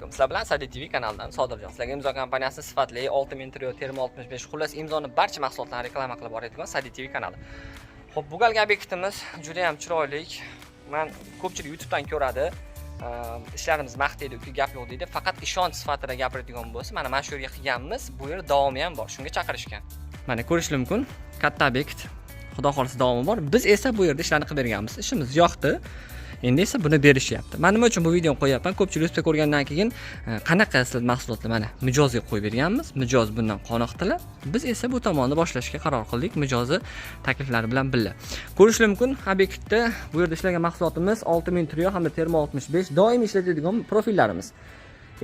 alaykum. Sizlar bilan Sadi TV kanalidan Sodirjon. Sizlarga Imzo kompaniyasi sifatli 6000 interior termo 65 xullas Imzoning barcha mahsulotlarini reklama qilib borayotgan Sadi TV kanali. Xo'p, bu galgi obyektimiz juda ham chiroyli. Men ko'pchilik YouTube dan ko'radi. Ishlarimiz maqtaydi, uki gap yo'q deydi. Faqat ishonch sifatida gapiradigan bo'lsa, mana shu yerga qilganmiz. Bu yer davomi ham bor. Shunga chaqirishgan. Mana ko'rish mumkin. Katta obyekt. Xudo xolisa davomi bor. Biz esa bu yerda ishlarni qilib berganmiz. Ishimiz yoqdi. Endi esa buni berishyapti. Men nima uchun bu videoni qo'yapman? Ko'pchilik YouTube'da ko'rgandan keyin qanaqa sizlar mahsulotlar mana mijozga qo'yib berganmiz. Mijoz bundan qoniqdilar. Biz esa bu tomonni boshlashga qaror qildik. Mijozi takliflari bilan birga. Ko'rish mumkin, obyektda bu yerda ishlagan mahsulotimiz 6000 interior hamda termo 65 doim ishlatadigan profillarimiz.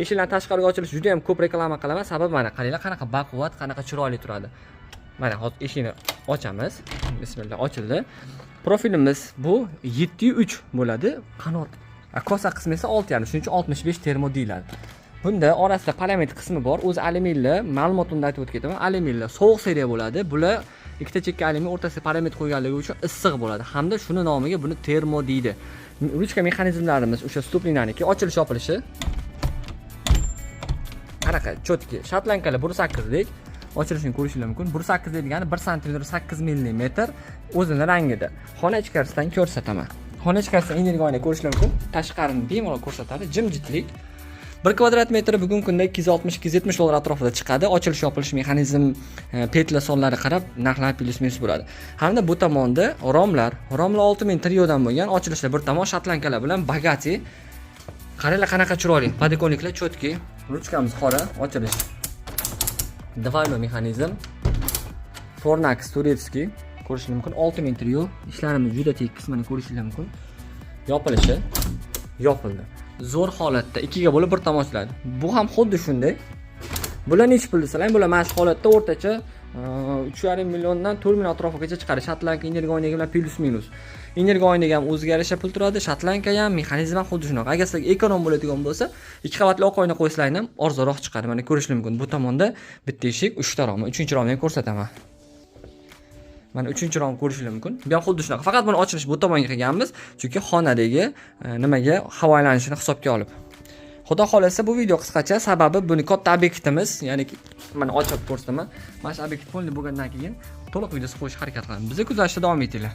Eshiklarni tashqariga ochilish juda ham ko'p reklama qilaman. Sababi mana qaranglar qanaqa baquvvat, qanaqa chiroyli turadi. Mana hozir eshikni ochamiz. Bismillah, ochildi. Profilimiz bu 7.3 bo'ladi. Qanot kosa qismi esa 6.5, shuning uchun 65 termo deyiladi. Bunda orasida parlament qismi bor. O'zi alyuminli, ma'lumotni aytib o'tib ketaman. Alyuminli sovuq seriya bo'ladi. Bular ikkita chekka alyumin o'rtasida parlament qo'yganligi uchun issiq bo'ladi. Hamda shuni nomiga buni termo deydi. Ruchka mexanizmlarimiz o'sha stuplinaniki, ochilish yopilishi. Qanaqa chotki, shatlankalar 1.8 dek. Ochilishini ko'rishingiz mumkin. 1.8 degani 1 sm 8 mm o'zini rangida. Xona ichkarisidan ko'rsataman. Xona ichkarisidan energiya oyna ko'rishingiz mumkin. Tashqarini bemalol ko'rsatadi. Jimjitlik. 1 kvadrat metr bugungi kunda 260-270 dollar atrofida chiqadi. Ochilish yopilish mexanizm, petla sonlari qarab narxlar plyus minus bo'ladi. Hamda bu tomonda romlar 6000 triodan bo'lgan, ochilishlar bir tomon shatlankalar bilan bagati. Qaranglar qanaqa chiroyli. Podikoniklar chotki. Ruchkamiz qora, ochilish. Двойной mexanizm. Fornax turetskiy ko'rishingiz mumkin. 6000 trio. Ishlarimiz juda tekis, mana ko'rishingiz mumkin. Yopilishi. Yopildi. Zo'r holatda ikkiga bo'lib bir tomon ochiladi. Bu ham xuddi shunday. Bular necha pul desalar, bular mana shu holatda o'rtacha 3,5 milliondan 4 million atrofigacha chiqadi. Shatlanka, energiya oynaga bilan plus minus. Energiya oynaga ham o'ziga yarasha pul turadi, shatlanka ham, mexanizm ham xuddi shunaqa. Agar sizga ekonom bo'ladigan bo'lsa, ikki qavatli oq oyna qo'ysalaring ham arzonroq chiqadi. Mana ko'rishingiz mumkin. Bu tomonda bitta eshik, 3 ta rom, 3-romni ham ko'rsataman. Mana 3-rom ko'rishingiz mumkin. Bu ham xuddi shunaqa. Faqat buni ochilish bu tomonga qilganmiz, chunki xonadagi nimaga havo aylanishini hisobga olib. Xudo xolasa bu video qisqacha, sababi buni katta obyektimiz, ya'ni mana ochib ko'rsataman. Mana shu obyekt polni bo'lgandan keyin to'liq videosi qo'yishga harakat qilamiz. Bizni kuzatishda davom etinglar.